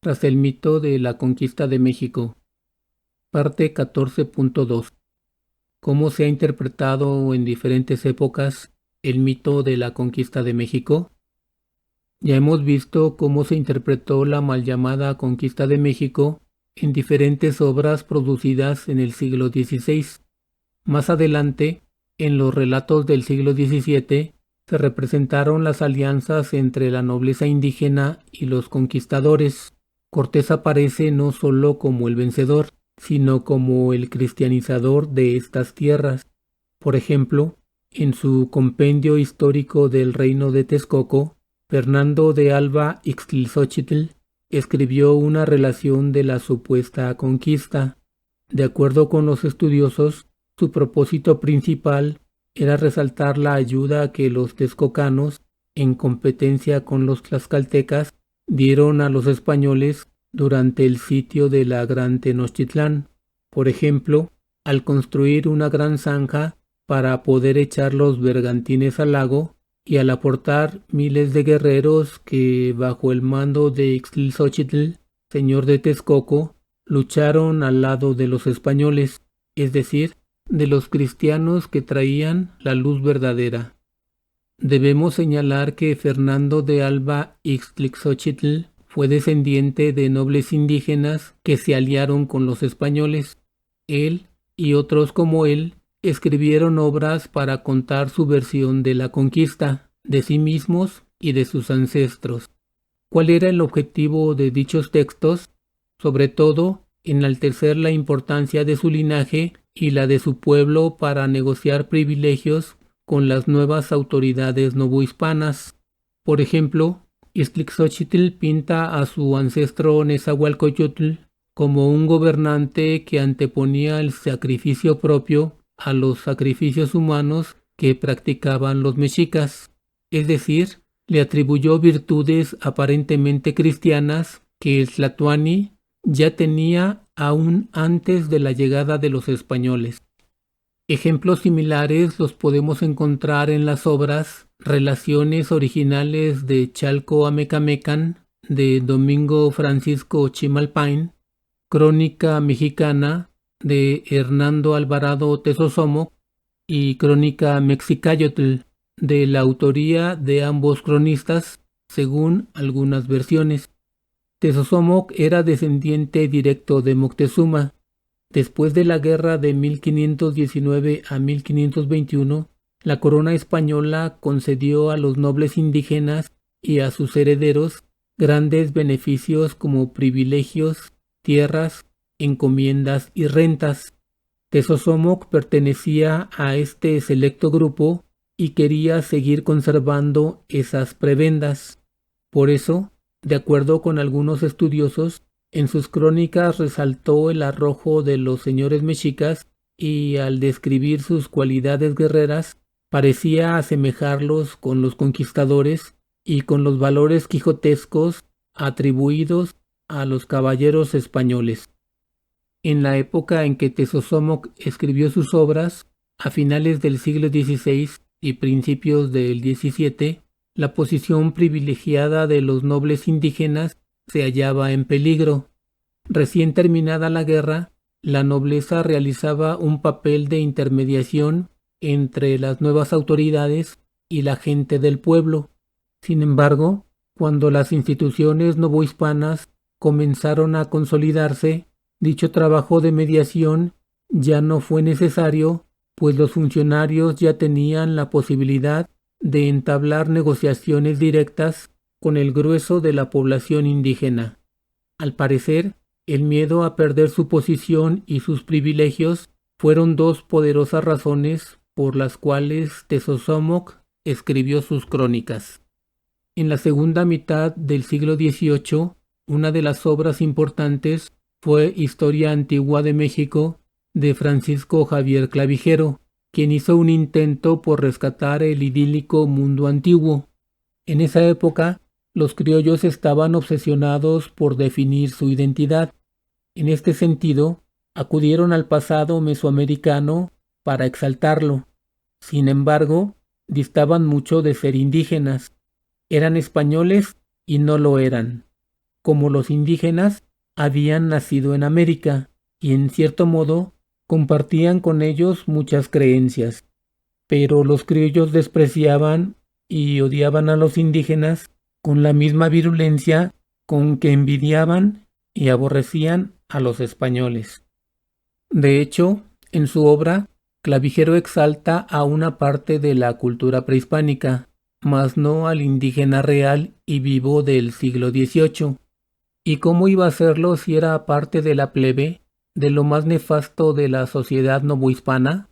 tras el mito de la conquista de México. Parte 14.2. ¿Cómo se ha interpretado en diferentes épocas el mito de la conquista de México? Ya hemos visto cómo se interpretó la mal llamada conquista de México en diferentes obras producidas en el siglo XVI. Más adelante, en los relatos del siglo XVII, se representaron las alianzas entre la nobleza indígena y los conquistadores. Cortés aparece no solo como el vencedor, sino como el cristianizador de estas tierras. Por ejemplo, en su compendio histórico del reino de Texcoco, Fernando de Alba Ixtlilxóchitl escribió una relación de la supuesta conquista. De acuerdo con los estudiosos, su propósito principal era resaltar la ayuda que los texcocanos, en competencia con los tlaxcaltecas, dieron a los españoles durante el sitio de la Gran Tenochtitlán. Por ejemplo, al construir una gran zanja para poder echar los bergantines al lago y al aportar miles de guerreros que, bajo el mando de Ixtlilxóchitl, señor de Texcoco, lucharon al lado de los españoles, es decir, de los cristianos que traían la luz verdadera. Debemos señalar que Fernando de Alba Ixtlilxóchitl fue descendiente de nobles indígenas que se aliaron con los españoles. Él y otros como él escribieron obras para contar su versión de la conquista, de sí mismos y de sus ancestros. ¿Cuál era el objetivo de dichos textos? Sobre todo, enaltecer la importancia de su linaje y la de su pueblo para negociar privilegios con las nuevas autoridades novohispanas. Por ejemplo, Ixtlilxóchitl pinta a su ancestro Nezahualcóyotl como un gobernante que anteponía el sacrificio propio a los sacrificios humanos que practicaban los mexicas, es decir, le atribuyó virtudes aparentemente cristianas que el tlatoani ya tenía aún antes de la llegada de los españoles. Ejemplos similares los podemos encontrar en las obras Relaciones originales de Chalco Amecamecan de Domingo Francisco Chimalpain, Crónica mexicana de Hernando Alvarado Tezosomoc y Crónica Mexicayotl de la autoría de ambos cronistas, según algunas versiones. Tezosomoc era descendiente directo de Moctezuma. Después de la guerra de 1519 a 1521, la corona española concedió a los nobles indígenas y a sus herederos grandes beneficios como privilegios, tierras, encomiendas y rentas. Tezosomoc pertenecía a este selecto grupo y quería seguir conservando esas prebendas. Por eso, de acuerdo con algunos estudiosos, en sus crónicas resaltó el arrojo de los señores mexicas y al describir sus cualidades guerreras parecía asemejarlos con los conquistadores y con los valores quijotescos atribuidos a los caballeros españoles. En la época en que Tezosomoc escribió sus obras, a finales del siglo XVI y principios del XVII, la posición privilegiada de los nobles indígenas se hallaba en peligro. Recién terminada la guerra, la nobleza realizaba un papel de intermediación entre las nuevas autoridades y la gente del pueblo. Sin embargo, cuando las instituciones novohispanas comenzaron a consolidarse, dicho trabajo de mediación ya no fue necesario, pues los funcionarios ya tenían la posibilidad de entablar negociaciones directas con el grueso de la población indígena. Al parecer, el miedo a perder su posición y sus privilegios fueron dos poderosas razones por las cuales Tezosomoc escribió sus crónicas. En la segunda mitad del siglo XVIII, una de las obras importantes fue Historia Antigua de México de Francisco Javier Clavijero, quien hizo un intento por rescatar el idílico mundo antiguo. En esa época, los criollos estaban obsesionados por definir su identidad. En este sentido, acudieron al pasado mesoamericano para exaltarlo. Sin embargo, distaban mucho de ser indígenas. Eran españoles y no lo eran. como los indígenas, habían nacido en América y en cierto modo compartían con ellos muchas creencias. Pero los criollos despreciaban y odiaban a los indígenas con la misma virulencia con que envidiaban y aborrecían a los españoles. De hecho, en su obra, Clavijero exalta a una parte de la cultura prehispánica, mas no al indígena real y vivo del siglo XVIII. ¿Y cómo iba a hacerlo si era parte de la plebe, de lo más nefasto de la sociedad novohispana?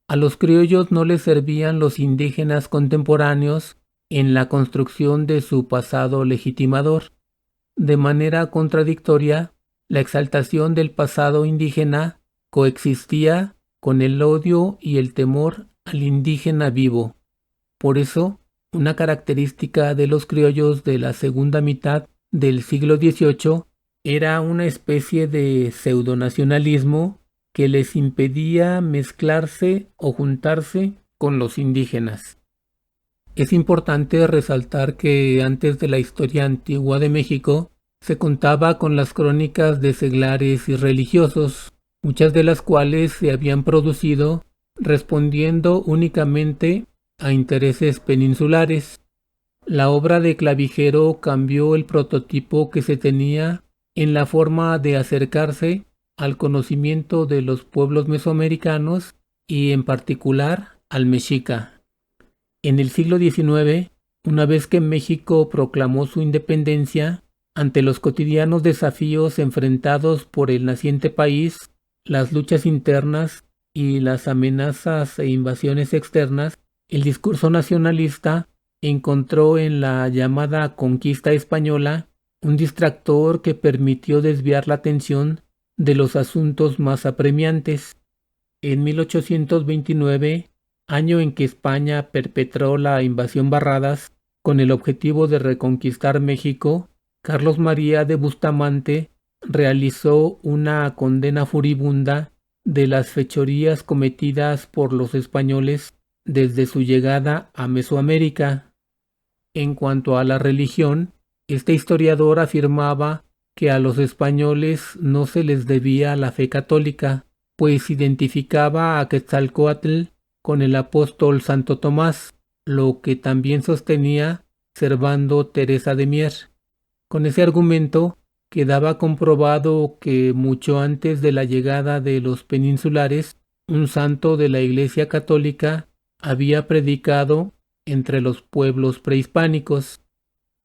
A los criollos no les servían los indígenas contemporáneos en la construcción de su pasado legitimador. De manera contradictoria, la exaltación del pasado indígena coexistía con el odio y el temor al indígena vivo. Por eso, una característica de los criollos de la segunda mitad del siglo XVIII era una especie de pseudonacionalismo que les impedía mezclarse o juntarse con los indígenas. Es importante resaltar que antes de la historia antigua de México se contaba con las crónicas de seglares y religiosos, muchas de las cuales se habían producido respondiendo únicamente a intereses peninsulares. La obra de Clavijero cambió el prototipo que se tenía en la forma de acercarse al conocimiento de los pueblos mesoamericanos y en particular al mexica. En el siglo XIX, una vez que México proclamó su independencia, ante los cotidianos desafíos enfrentados por el naciente país, las luchas internas y las amenazas e invasiones externas, el discurso nacionalista encontró en la llamada conquista española un distractor que permitió desviar la atención de los asuntos más apremiantes. En 1829, año en que España perpetró la invasión Barradas con el objetivo de reconquistar México, Carlos María de Bustamante realizó una condena furibunda de las fechorías cometidas por los españoles desde su llegada a Mesoamérica. En cuanto a la religión, este historiador afirmaba que a los españoles no se les debía la fe católica, pues identificaba a Quetzalcóatl con el apóstol Santo Tomás, lo que también sostenía Servando Teresa de Mier. Con ese argumento quedaba comprobado que mucho antes de la llegada de los peninsulares, un santo de la Iglesia Católica había predicado entre los pueblos prehispánicos.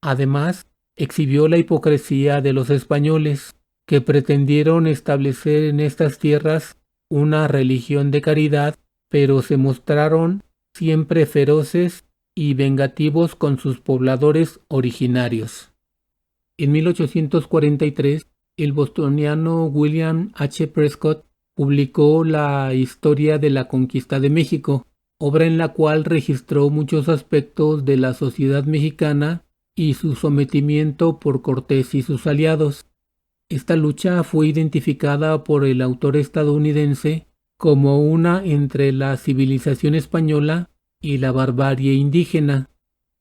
Además, exhibió la hipocresía de los españoles, que pretendieron establecer en estas tierras una religión de caridad, pero se mostraron siempre feroces y vengativos con sus pobladores originarios. En 1843, el bostoniano William H. Prescott publicó la Historia de la Conquista de México, obra en la cual registró muchos aspectos de la sociedad mexicana y su sometimiento por Cortés y sus aliados. Esta lucha fue identificada por el autor estadounidense como una entre la civilización española y la barbarie indígena.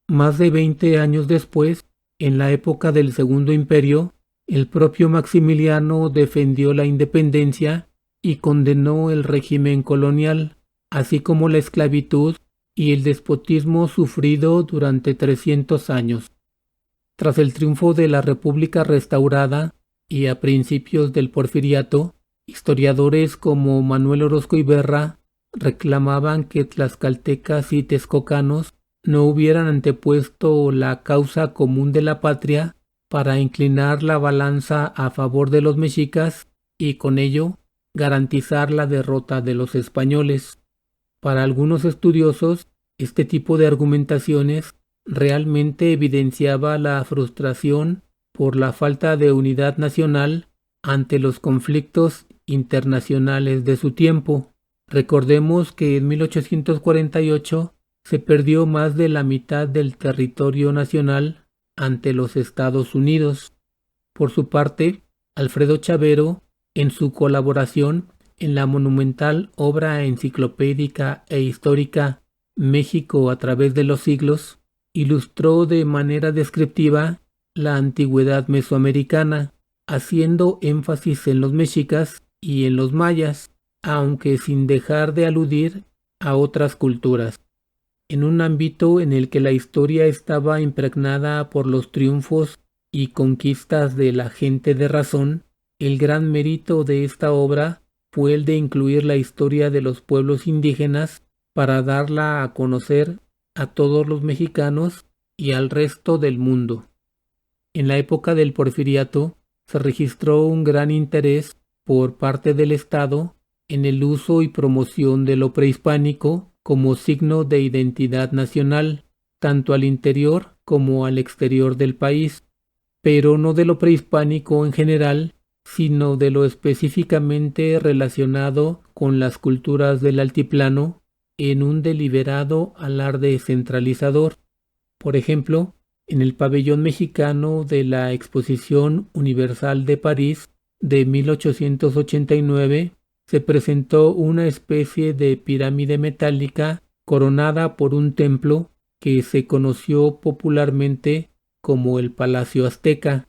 Más de 20 años después, en la época del Segundo Imperio, el propio Maximiliano defendió la independencia y condenó el régimen colonial, así como la esclavitud y el despotismo sufrido durante 300 años. Tras el triunfo de la República restaurada y a principios del Porfiriato, historiadores como Manuel Orozco Iberra reclamaban que tlaxcaltecas y texcocanos no hubieran antepuesto la causa común de la patria para inclinar la balanza a favor de los mexicas y con ello garantizar la derrota de los españoles. Para algunos estudiosos, este tipo de argumentaciones realmente evidenciaba la frustración por la falta de unidad nacional ante los conflictos internacionales de su tiempo. Recordemos que en 1848 se perdió más de la mitad del territorio nacional ante los Estados Unidos. Por su parte, Alfredo Chavero, en su colaboración en la monumental obra enciclopédica e histórica México a través de los siglos, ilustró de manera descriptiva la antigüedad mesoamericana, haciendo énfasis en los mexicas y en los mayas, aunque sin dejar de aludir a otras culturas. En un ámbito en el que la historia estaba impregnada por los triunfos y conquistas de la gente de razón, el gran mérito de esta obra fue el de incluir la historia de los pueblos indígenas para darla a conocer a todos los mexicanos y al resto del mundo. En la época del Porfiriato se registró un gran interés por parte del Estado en el uso y promoción de lo prehispánico como signo de identidad nacional, tanto al interior como al exterior del país, pero no de lo prehispánico en general, sino de lo específicamente relacionado con las culturas del altiplano en un deliberado alarde centralizador. Por ejemplo, en el pabellón mexicano de la Exposición Universal de París de 1889 se presentó una especie de pirámide metálica coronada por un templo que se conoció popularmente como el Palacio Azteca.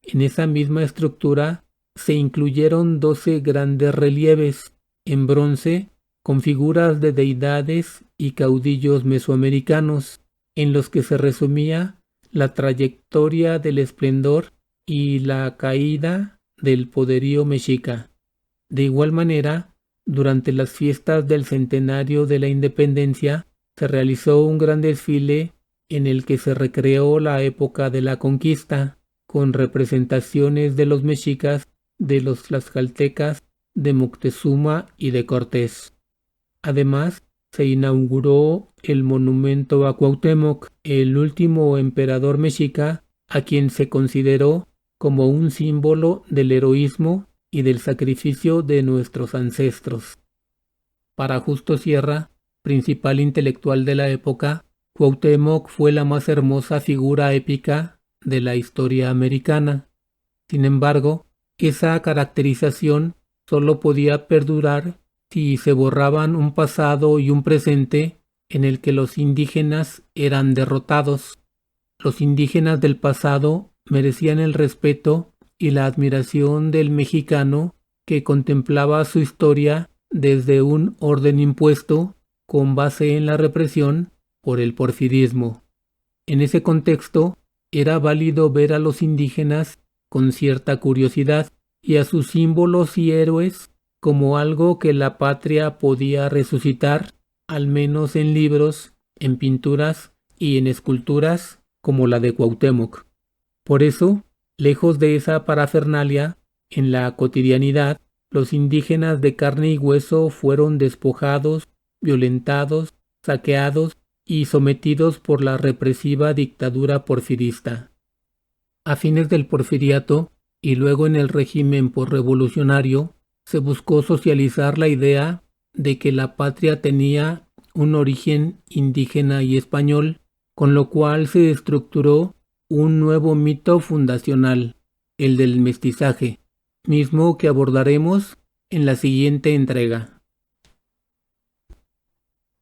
En esa misma estructura se incluyeron 12 grandes relieves en bronce con figuras de deidades y caudillos mesoamericanos, en los que se resumía la trayectoria del esplendor y la caída del poderío mexica. De igual manera, durante las fiestas del centenario de la independencia, se realizó un gran desfile en el que se recreó la época de la conquista, con representaciones de los mexicas, de los tlaxcaltecas, de Moctezuma y de Cortés. Además, se inauguró el monumento a Cuauhtémoc, el último emperador mexica, a quien se consideró como un símbolo del heroísmo y del sacrificio de nuestros ancestros. Para Justo Sierra, principal intelectual de la época, Cuauhtémoc fue la más hermosa figura épica de la historia americana. Sin embargo, esa caracterización solo podía perdurar si se borraban un pasado y un presente en el que los indígenas eran derrotados. Los indígenas del pasado merecían el respeto y la admiración del mexicano que contemplaba su historia desde un orden impuesto con base en la represión por el porfirismo. En ese contexto, era válido ver a los indígenas con cierta curiosidad y a sus símbolos y héroes como algo que la patria podía resucitar, al menos en libros, en pinturas y en esculturas como la de Cuauhtémoc. Por eso, lejos de esa parafernalia, en la cotidianidad, los indígenas de carne y hueso fueron despojados, violentados, saqueados y sometidos por la represiva dictadura porfirista. A fines del porfiriato y luego en el régimen posrevolucionario, se buscó socializar la idea de que la patria tenía un origen indígena y español, con lo cual se estructuró un nuevo mito fundacional, el del mestizaje, mismo que abordaremos en la siguiente entrega.